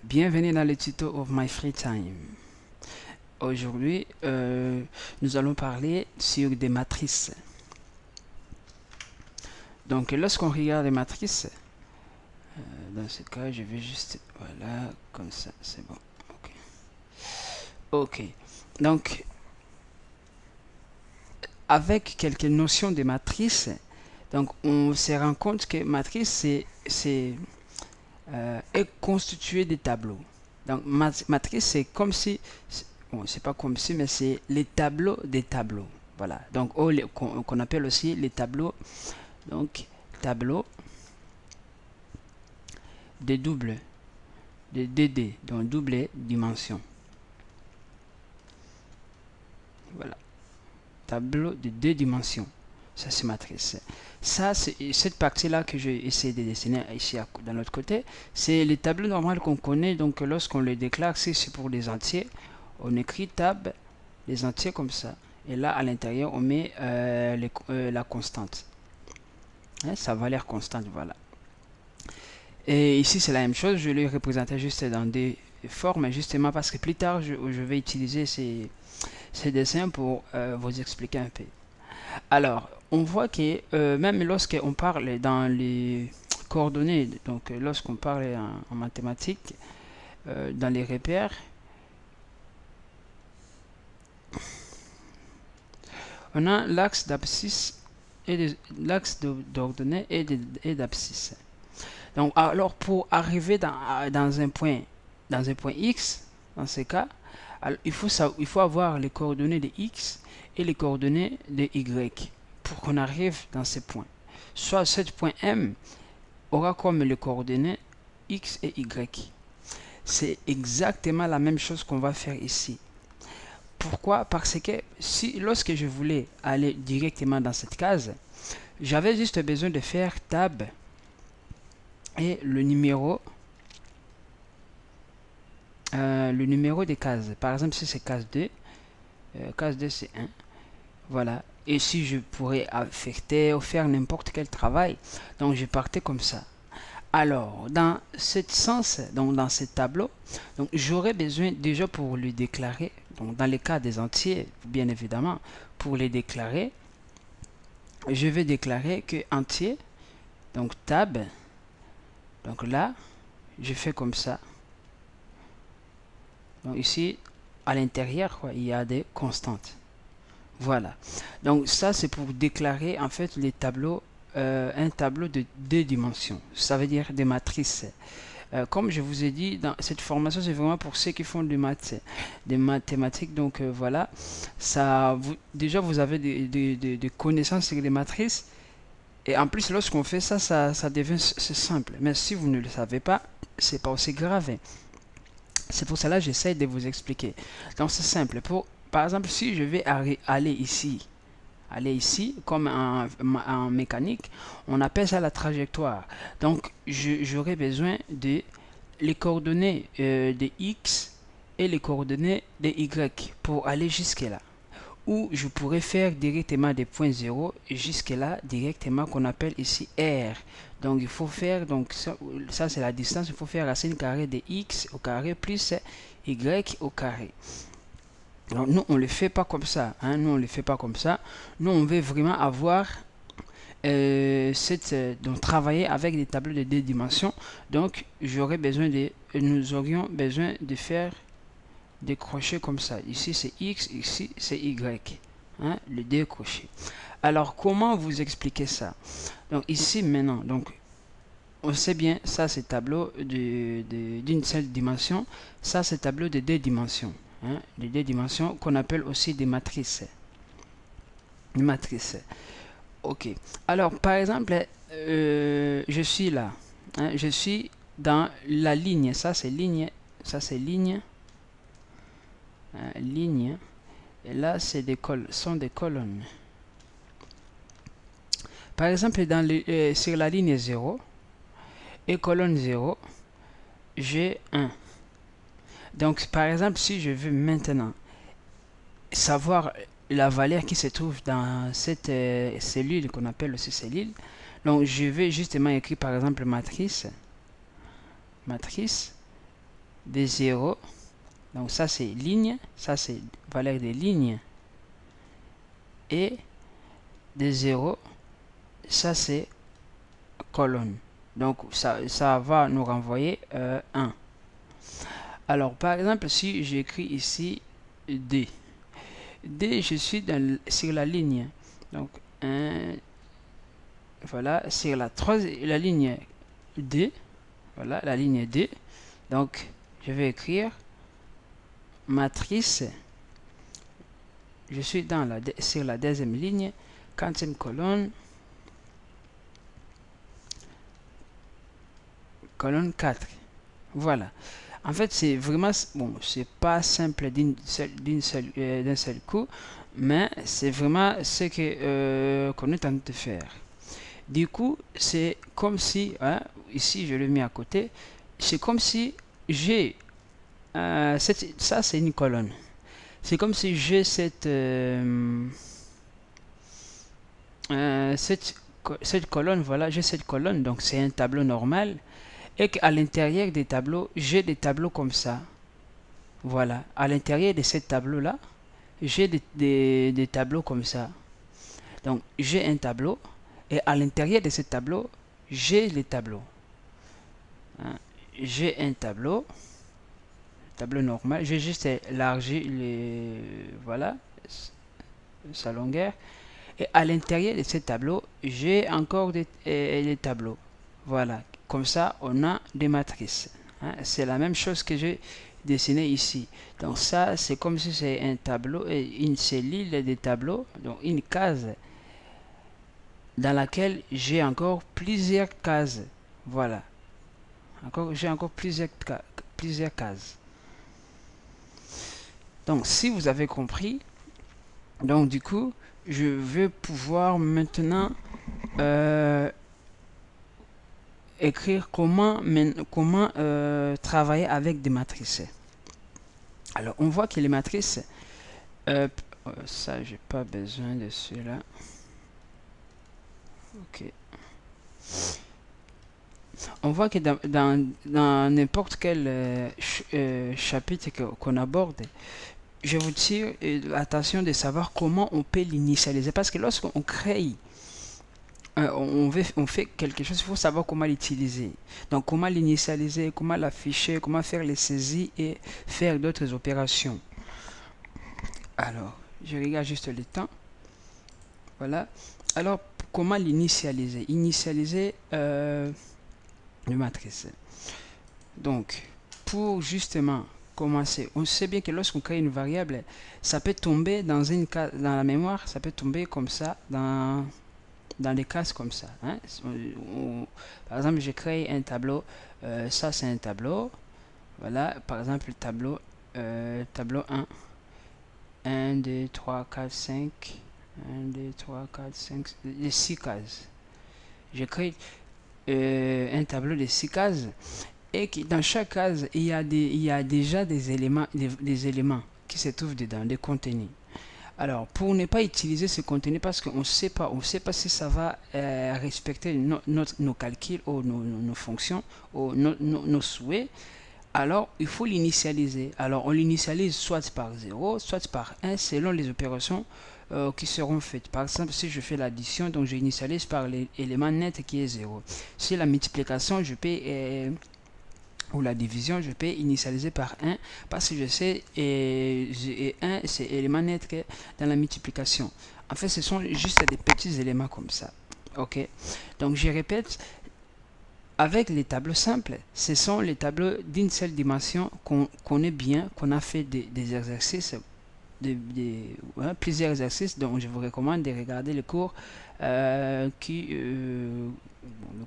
Bienvenue dans le tuto of my free time. Aujourd'hui, nous allons parler sur des matrices. Donc, lorsqu'on regarde les matrices, dans ce cas, je vais juste, voilà, comme ça, c'est bon. Ok. Ok. Donc, avec quelques notions de matrices, donc on se rend compte que matrice est constitué de tableaux. Donc, matrice, c'est comme si, bon, c'est pas comme si, mais c'est les tableaux des tableaux. Voilà. Donc, qu'on appelle aussi les tableaux. Donc, tableaux des doubles, de DD, donc double dimension. Voilà. Tableau de deux dimensions. Ça, c'est matrice. Ça, c'est cette partie-là que j'ai essayé de dessiner ici dans l'autre côté. C'est les tableaux normaux qu'on connaît. Donc, lorsqu'on les déclare, c'est pour les entiers. On écrit tab, les entiers comme ça. Et là, à l'intérieur, on met la constante. Hein, sa valeur constante, voilà. Et ici, c'est la même chose. Je l'ai représenté juste dans des formes, justement parce que plus tard, je vais utiliser ces dessins pour vous expliquer un peu. Alors, on voit que même lorsqu'on parle dans les coordonnées, donc lorsqu'on parle en mathématiques, dans les repères, on a l'axe d'abscisse et l'axe d'ordonnée et d'abscisse. Donc, alors pour arriver dans un point X, dans ce cas, alors, il faut avoir les coordonnées de X et les coordonnées de Y pour qu'on arrive dans ce point. Soit ce point M aura comme les coordonnées X et Y. C'est exactement la même chose qu'on va faire ici. Pourquoi? Parce que si lorsque je voulais aller directement dans cette case, j'avais juste besoin de faire tab et le numéro des cases. Par exemple, si c'est case 2, case 2 c'est 1. Voilà. Et si je pourrais affecter ou faire n'importe quel travail, donc je partais comme ça. Alors, dans ce sens, donc dans ce tableau, donc j'aurais besoin déjà pour le déclarer, donc dans les cas des entiers, bien évidemment, pour les déclarer, je vais déclarer que entier, donc tab, donc là, je fais comme ça. Donc ici, à l'intérieur, il y a des constantes. Voilà. Donc ça, c'est pour déclarer en fait les tableaux, un tableau de deux dimensions. Ça veut dire des matrices. Comme je vous ai dit, dans cette formation, c'est vraiment pour ceux qui font des mathématiques. Donc voilà, ça, déjà vous avez des connaissances sur les matrices. Et en plus, lorsqu'on fait ça, ça devient simple. Mais si vous ne le savez pas, c'est pas aussi grave. C'est pour cela que j'essaie de vous expliquer. Donc c'est simple. Par exemple, si je vais aller ici, comme en mécanique, on appelle ça la trajectoire. Donc j'aurai besoin de les coordonnées de x et les coordonnées de y pour aller jusque là. Ou je pourrais faire directement des points 0 jusque là directement qu'on appelle ici R. Donc il faut faire, donc ça c'est la distance, il faut faire racine carrée de x au carré plus y au carré. Alors nous on le fait pas comme ça, hein? Nous on le fait pas comme ça. Nous on veut vraiment avoir donc travailler avec des tableaux de deux dimensions. Donc nous aurions besoin de faire des crochets comme ça. Ici c'est x, ici c'est y, hein, les deux crochets. Alors comment vous expliquer ça? Donc ici maintenant, donc on sait bien, ça c'est tableau d'une seule dimension, ça c'est tableau de deux dimensions, hein, de deux dimensions qu'on appelle aussi des matrices. Une matrice. Ok. Alors par exemple, je suis là, hein, je suis dans la ligne, ça c'est ligne, ligne, et là c'est sont des colonnes. Par exemple, sur la ligne 0 et colonne 0, j'ai 1. Donc, par exemple, si je veux maintenant savoir la valeur qui se trouve dans cette cellule qu'on appelle aussi cellule, donc je vais justement écrire par exemple matrice, des 0. Donc ça c'est ligne, ça c'est valeur des lignes. Et des 0, ça c'est colonne. Donc ça va nous renvoyer 1. Alors par exemple, si j'écris ici D, je suis sur la ligne. Donc 1, voilà, sur la ligne D, voilà, la ligne D. Donc je vais écrire matrice. Je suis sur la deuxième ligne, quatrième colonne, colonne 4. Voilà. En fait, c'est vraiment, bon, c'est pas simple d'un seul coup, mais c'est vraiment ce que qu'on est en train de faire. Du coup, c'est comme si, hein, ici je le mets à côté, c'est comme si j'ai, ça c'est une colonne. C'est comme si j'ai cette colonne, voilà, j'ai cette colonne, donc c'est un tableau normal, et qu'à l'intérieur des tableaux, j'ai des tableaux comme ça. Voilà, à l'intérieur de ces tableaux-là, j'ai des tableaux comme ça. Donc, j'ai un tableau, et à l'intérieur de ce tableau, j'ai les tableaux. Hein. J'ai un tableau normal, j'ai juste élargi voilà, sa longueur. Et à l'intérieur de ce tableau, j'ai encore des tableaux. Voilà, comme ça, on a des matrices. Hein. C'est la même chose que j'ai dessiné ici. Donc ça, c'est comme si c'est un tableau, une cellule des tableaux, donc une case dans laquelle j'ai encore plusieurs cases. Voilà. J'ai encore plusieurs cases. Donc, si vous avez compris, donc du coup, je vais pouvoir maintenant écrire comment travailler avec des matrices. Alors, on voit que les matrices, ça, j'ai pas besoin de cela. Ok. On voit que dans n'importe quel chapitre qu'on aborde, je vous tire l'attention de savoir comment on peut l'initialiser. Parce que lorsqu'on crée, on fait quelque chose, il faut savoir comment l'utiliser. Donc comment l'initialiser, comment l'afficher, comment faire les saisies et faire d'autres opérations. Alors, je regarde juste le temps. Voilà. Alors, comment l'initialiser? Initialiser une matrice. Donc, pour justement commencer, on sait bien que lorsqu'on crée une variable, ça peut tomber dans la mémoire, ça peut tomber comme ça dans des cases comme ça. Hein. Par exemple, je crée un tableau, ça c'est un tableau. Voilà, par exemple, tableau 1. 1, 2, 3, 4, 5. 1, 2, 3, 4, 5, 6 cases. Je crée un tableau de 6 cases et que dans chaque case, il y a déjà des éléments qui se trouvent dedans, des contenus. Alors, pour ne pas utiliser ce contenu parce qu'on ne sait pas si ça va respecter nos calculs ou nos fonctions ou nos souhaits, alors il faut l'initialiser. Alors, on l'initialise soit par 0, soit par 1, selon les opérations qui seront faites. Par exemple, si je fais l'addition, donc je initialise par l'élément net qui est 0. Si la multiplication, je peux... ou la division, je peux initialiser par 1 parce que je sais et 1 c'est élément net que dans la multiplication. En fait, ce sont juste des petits éléments comme ça. Ok, donc je répète, avec les tableaux simples, ce sont les tableaux d'une seule dimension qu'on connaît bien, qu'on a fait des exercices, plusieurs exercices, donc je vous recommande de regarder le cours le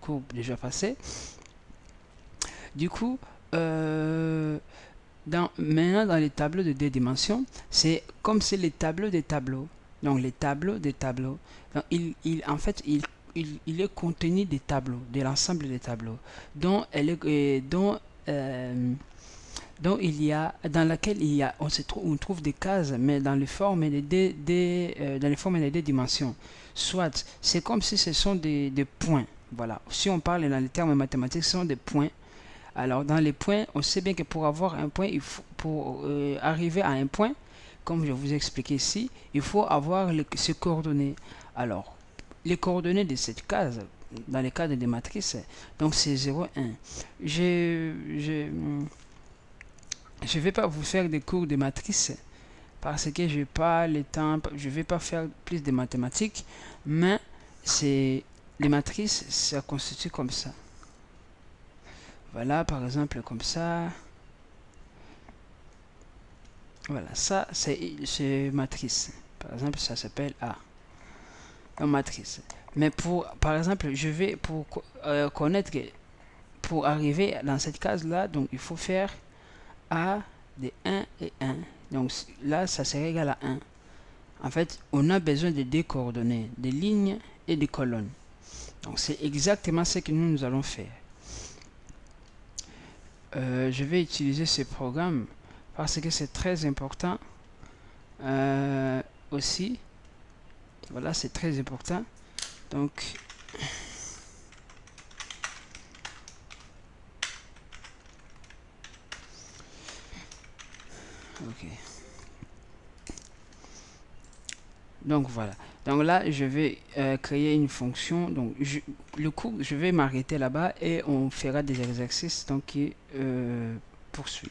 cours déjà passé. Du coup, maintenant dans les tableaux de deux dimensions, c'est comme c'est les tableaux des tableaux. Donc les tableaux des tableaux. Donc, en fait, il est contenu des tableaux, de l'ensemble des tableaux, dont dans laquelle on trouve des cases, mais dans les formes des deux dimensions. Soit, c'est comme si ce sont des points. Voilà. Si on parle dans les termes mathématiques, ce sont des points Alors, dans les points, on sait bien que pour avoir un point, il faut, pour arriver à un point, comme je vous ai expliqué ici, il faut avoir ces coordonnées. Alors, les coordonnées de cette case, dans le cadre des matrices, donc c'est 0, 1. Je vais pas vous faire des cours de matrices parce que je n'ai pas le temps, je vais pas faire plus de mathématiques, mais c'est les matrices, ça constitue comme ça. Voilà, par exemple, comme ça. Voilà, ça, c'est matrice. Par exemple, ça s'appelle A. Une matrice. Mais pour, par exemple, je vais, pour connaître que, pour arriver dans cette case-là, donc il faut faire A de 1 et 1. Donc là, ça serait égal à 1. En fait, on a besoin de deux coordonnées, des lignes et des colonnes. Donc c'est exactement ce que nous allons faire. Je vais utiliser ce programme parce que c'est très important aussi. Voilà, c'est très important. Donc, ok. Donc voilà. Donc là, je vais créer une fonction. Donc le cours, je vais m'arrêter là-bas et on fera des exercices donc qui poursuivent.